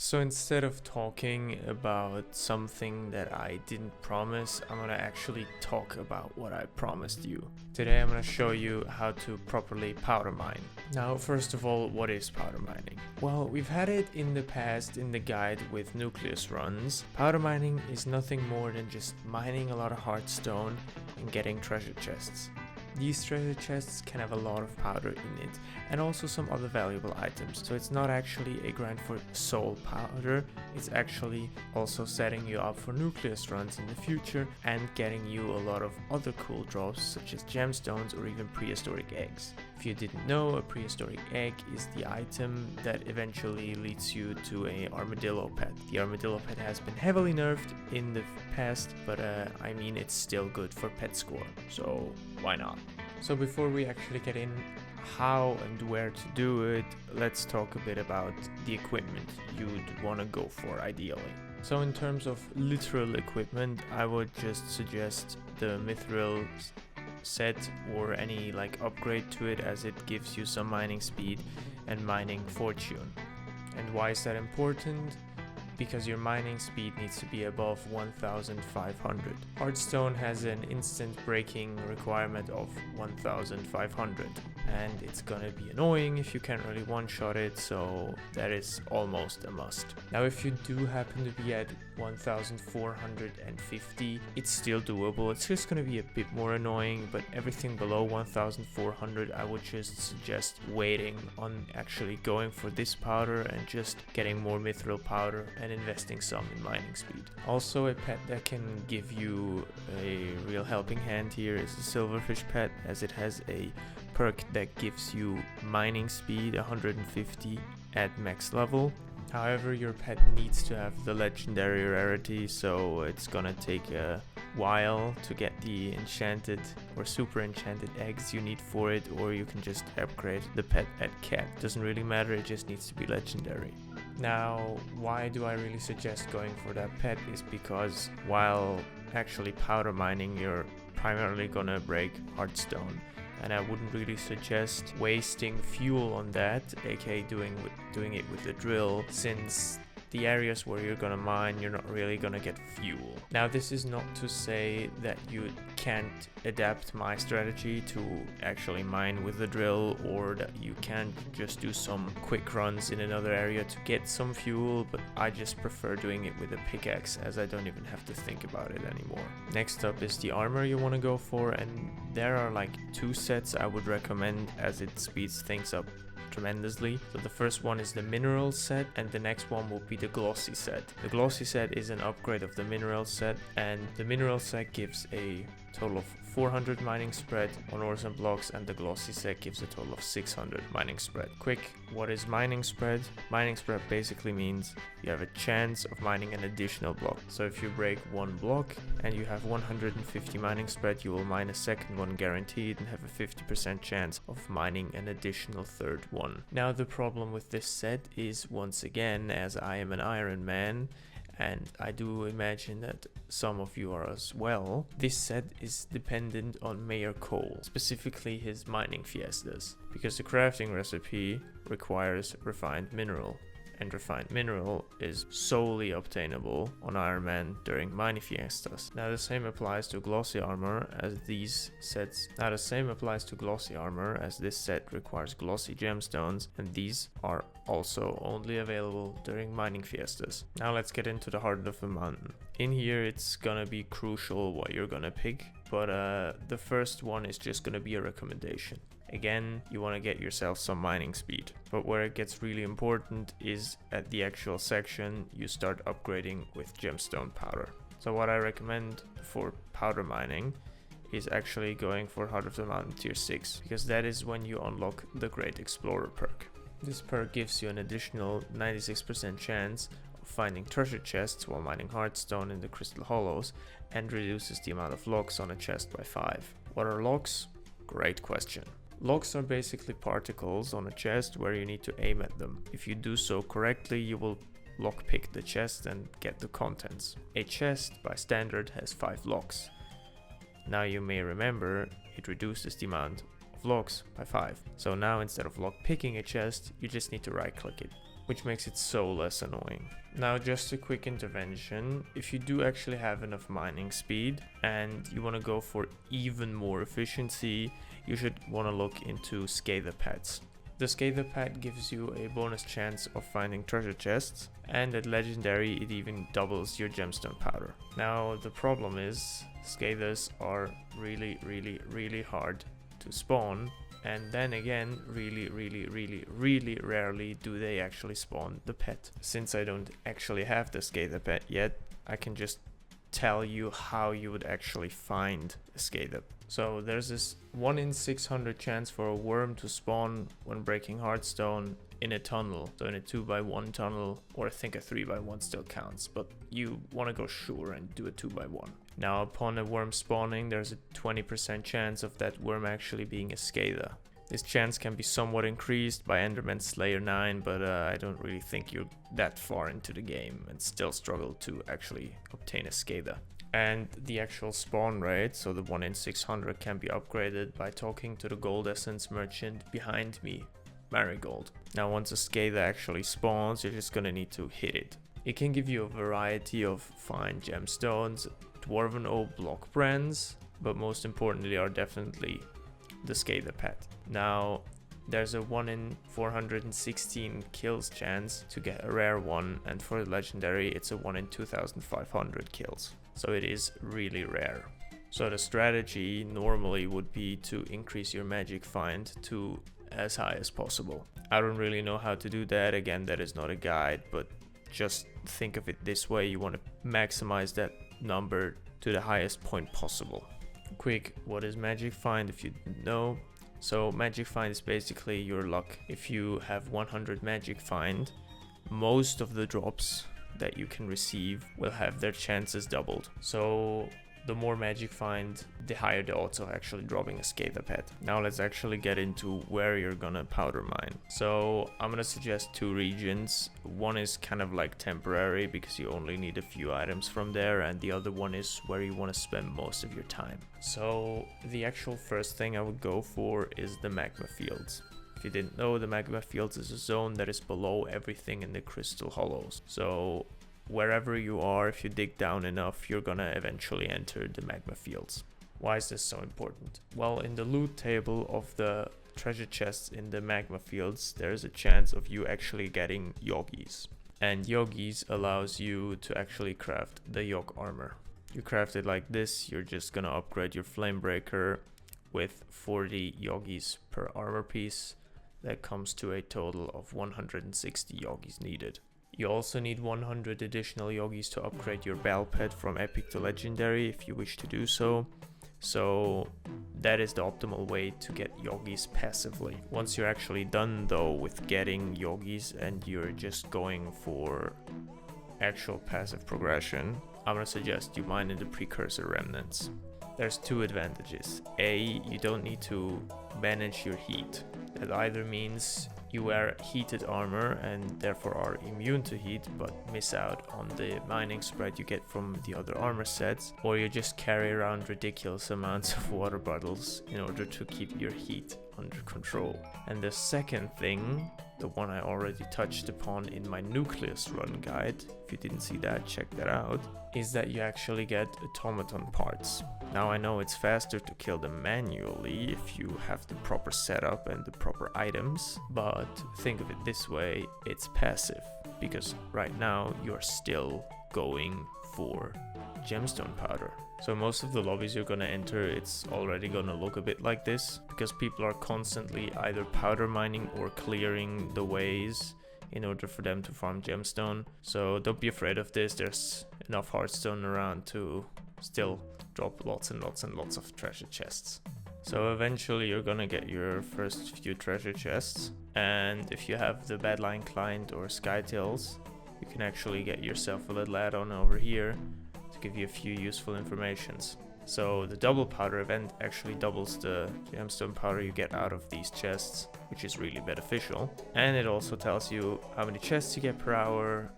So instead of talking about something that I didn't promise, I'm gonna actually talk about what I promised you. Today I'm gonna show you how to properly powder mine. Now, first of all, what is powder mining? Well, we've had it in the past in the guide with nucleus runs. Powder mining is nothing more than just mining a lot of hard stone and getting treasure chests. These treasure chests can have a lot of powder in it and also some other valuable items. So it's not actually a grind for soul powder, it's actually also setting you up for nucleus runs in the future and getting you a lot of other cool drops such as gemstones or even prehistoric eggs. If you didn't know, a prehistoric egg is the item that eventually leads you to a armadillo pet. The armadillo pet has been heavily nerfed in the past, but I mean it's still good for pet score, so why not? So before we actually get in how and where to do it, let's talk a bit about the equipment you'd want to go for ideally. So in terms of literal equipment, I would just suggest the mithril set or any like upgrade to it, as it gives you some mining speed and mining fortune. And why is that important? Because your mining speed needs to be above 1500. Hardstone has an instant breaking requirement of 1500, and it's gonna be annoying if you can't really one-shot it, so that is almost a must. Now if you do happen to be at 1450, it's still doable. It's just gonna be a bit more annoying, but everything below 1400 I would just suggest waiting on actually going for this powder and just getting more mithril powder and investing some in mining speed. Also, a pet that can give you a real helping hand here is the silverfish pet, as it has a perk that gives you mining speed 150 at max level. However, your pet needs to have the legendary rarity, so it's gonna take a while to get the enchanted or super enchanted eggs you need for it, or you can just upgrade the pet at cat. Doesn't really matter, it just needs to be legendary. Now, why do I really suggest going for that pet is because while actually powder mining, you're primarily gonna break hardstone. And I wouldn't really suggest wasting fuel on that, aka doing it with the drill, since the areas where you're gonna mine, you're not really gonna get fuel. Now, this is not to say that you can't adapt my strategy to actually mine with the drill, or that you can't just do some quick runs in another area to get some fuel, but I just prefer doing it with a pickaxe, as I don't even have to think about it anymore. Next up is the armor you want to go for, and there are like two sets I would recommend, as it speeds things up tremendously. So the first one is the mineral set, and the next one will be the glossy set. The glossy set is an upgrade of the mineral set, and the mineral set gives a total of 400 mining spread on ores and blocks, and the glossy set gives a total of 600 mining spread. Quick, what is mining spread? Mining spread basically means you have a chance of mining an additional block. So if you break one block and you have 150 mining spread, you will mine a second one guaranteed and have a 50% chance of mining an additional third one. Now, the problem with this set is, once again, as I am an Ironman, and I do imagine that some of you are as well, this set is dependent on Mayor Cole, specifically his mining fiestas, because the crafting recipe requires refined mineral, and refined mineral is solely obtainable on Ironman during mining fiestas. Now the same applies to glossy armor, as this set requires glossy gemstones, and these are also only available during mining fiestas. Now let's get into the heart of the mountain. In here it's gonna be crucial what you're gonna pick, but the first one is just gonna be a recommendation. Again, you want to get yourself some mining speed, but where it gets really important is at the actual section you start upgrading with gemstone powder. So what I recommend for powder mining is actually going for Heart of the Mountain tier 6, because that is when you unlock the Great Explorer perk. This perk gives you an additional 96% chance of finding treasure chests while mining hardstone in the crystal hollows, and reduces the amount of locks on a chest by 5. What are locks? Great question. Locks are basically particles on a chest where you need to aim at them. If you do so correctly, you will lockpick the chest and get the contents. A chest, by standard, has 5 locks. Now you may remember, it reduces the amount of locks by 5. So now instead of lockpicking a chest, you just need to right click it. which makes it so less annoying. Now, just a quick intervention. If you do actually have enough mining speed and you want to go for even more efficiency, you should want to look into Scather Pets. The Scather Pet gives you a bonus chance of finding treasure chests, and at legendary it even doubles your gemstone powder. Now the problem is, Scathers are really hard to spawn, and then again, really rarely do they actually spawn the pet. Since I don't actually have the Scather Pet yet, I can just tell you how you would actually find a Scather. So there's this 1 in 600 chance for a worm to spawn when breaking hardstone in a tunnel. So in a 2x1 tunnel, or I think a 3x1 still counts, but you want to go sure and do a 2x1. Now upon a worm spawning, there's a 20% chance of that worm actually being a Scather. This chance can be somewhat increased by Enderman Slayer 9, but I don't really think you're that far into the game and still struggle to actually obtain a Scather. And the actual spawn rate, so the 1 in 600, can be upgraded by talking to the gold essence merchant behind me, Marigold. Now once a Scather actually spawns, you're just gonna need to hit it. It can give you a variety of fine gemstones, dwarven oak block brands, but most importantly are definitely the Scather Pet. Now there's a 1 in 416 kills chance to get a rare one, and for the legendary it's a 1 in 2500 kills. So it is really rare. So the strategy normally would be to increase your magic find to as high as possible. I don't really know how to do that. Again, that is not a guide, but just think of it this way. You want to maximize that number to the highest point possible. Quick, what is magic find if you didn't know? So magic find is basically your luck. If you have 100 magic find, most of the drops that you can receive will have their chances doubled. So the more magic find, the higher the odds of actually dropping a Scather Pet. Now let's actually get into where you're gonna powder mine. So I'm gonna suggest 2 regions. One is kind of like temporary because you only need a few items from there, and the other one is where you want to spend most of your time. So the actual first thing I would go for is the magma fields. If you didn't know, the magma fields is a zone that is below everything in the crystal hollows. So wherever you are, if you dig down enough, you're gonna eventually enter the magma fields. Why is this so important? Well, in the loot table of the treasure chests in the magma fields, there's a chance of you actually getting yogis. And yogis allows you to actually craft the yog armor. You craft it like this. You're just gonna upgrade your flame breaker with 40 yogis per armor piece. That comes to a total of 160 yogis needed. You also need 100 additional yogis to upgrade your bell pet from epic to legendary if you wish to do so. So that is the optimal way to get yogis passively. Once you're actually done though with getting yogis and you're just going for actual passive progression, I'm gonna suggest you mine in the precursor remnants. There's 2 advantages. A, you don't need to manage your heat. That either means you wear heated armor and therefore are immune to heat but miss out on the mining spread you get from the other armor sets, or you just carry around ridiculous amounts of water bottles in order to keep your heat under control. And the second thing, the one I already touched upon in my Nucleus run guide, if you didn't see that, check that out, is that you actually get automaton parts. Now I know it's faster to kill them manually if you have the proper setup and the proper items, but think of it this way, it's passive, because right now you're still going for gemstone powder. So most of the lobbies you're gonna enter, it's already gonna look a bit like this, because people are constantly either powder mining or clearing the ways in order for them to farm gemstone. So don't be afraid of this, there's enough hardstone around to still drop lots and lots and lots of treasure chests. So eventually you're gonna get your first few treasure chests, and if you have the Badline Client or Skytails, you can actually get yourself a little add-on over here to give you a few useful informations. So the double powder event actually doubles the gemstone powder you get out of these chests, which is really beneficial. And it also tells you how many chests you get per hour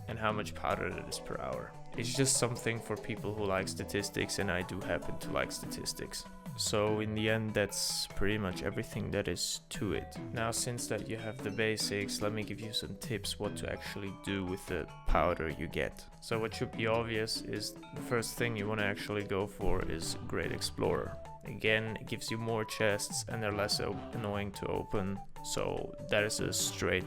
and how much powder it is per hour. It's just something for people who like statistics, and I do happen to like statistics. So in the end, that's pretty much everything that is to it. Now, since that you have the basics, let me give you some tips what to actually do with the powder you get. So what should be obvious is the first thing you want to actually go for is Great Explorer. Again, it gives you more chests and they're less annoying to open, so that is a straight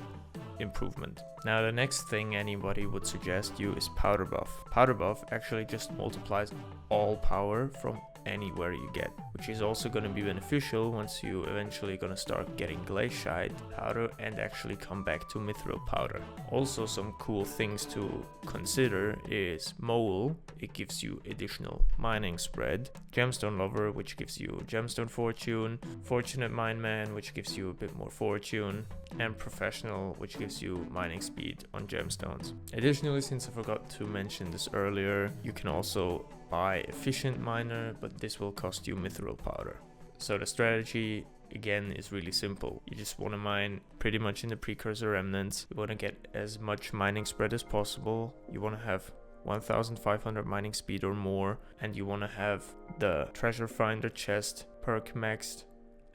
improvement. Now the next thing anybody would suggest you is Powder Buff. Powder Buff actually just multiplies all power from anywhere you get, which is also going to be beneficial once you eventually going to start getting glaciite powder and actually come back to mithril powder. Also, some cool things to consider is Mole. It gives you additional mining spread, Gemstone Lover, which gives you gemstone fortune, Fortunate Mine Man, which gives you a bit more fortune, and Professional, which gives you mining speed on gemstones. Additionally, since I forgot to mention this earlier, you can also buy Efficient Miner, but this will cost you mithril powder. So the strategy again is really simple. You just want to mine pretty much in the precursor remnants. You want to get as much mining spread as possible. You want to have 1500 mining speed or more, and you want to have the treasure finder chest perk maxed,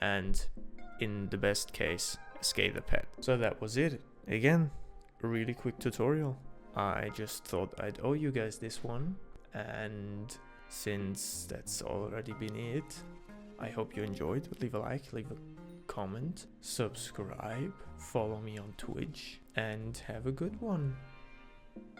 and in the best case, Escape the Pet. So that was it. Again, a really quick tutorial. I just thought I'd owe you guys this one. And since that's already been it, I hope you enjoyed. Leave a like, leave a comment, subscribe, follow me on Twitch, and have a good one.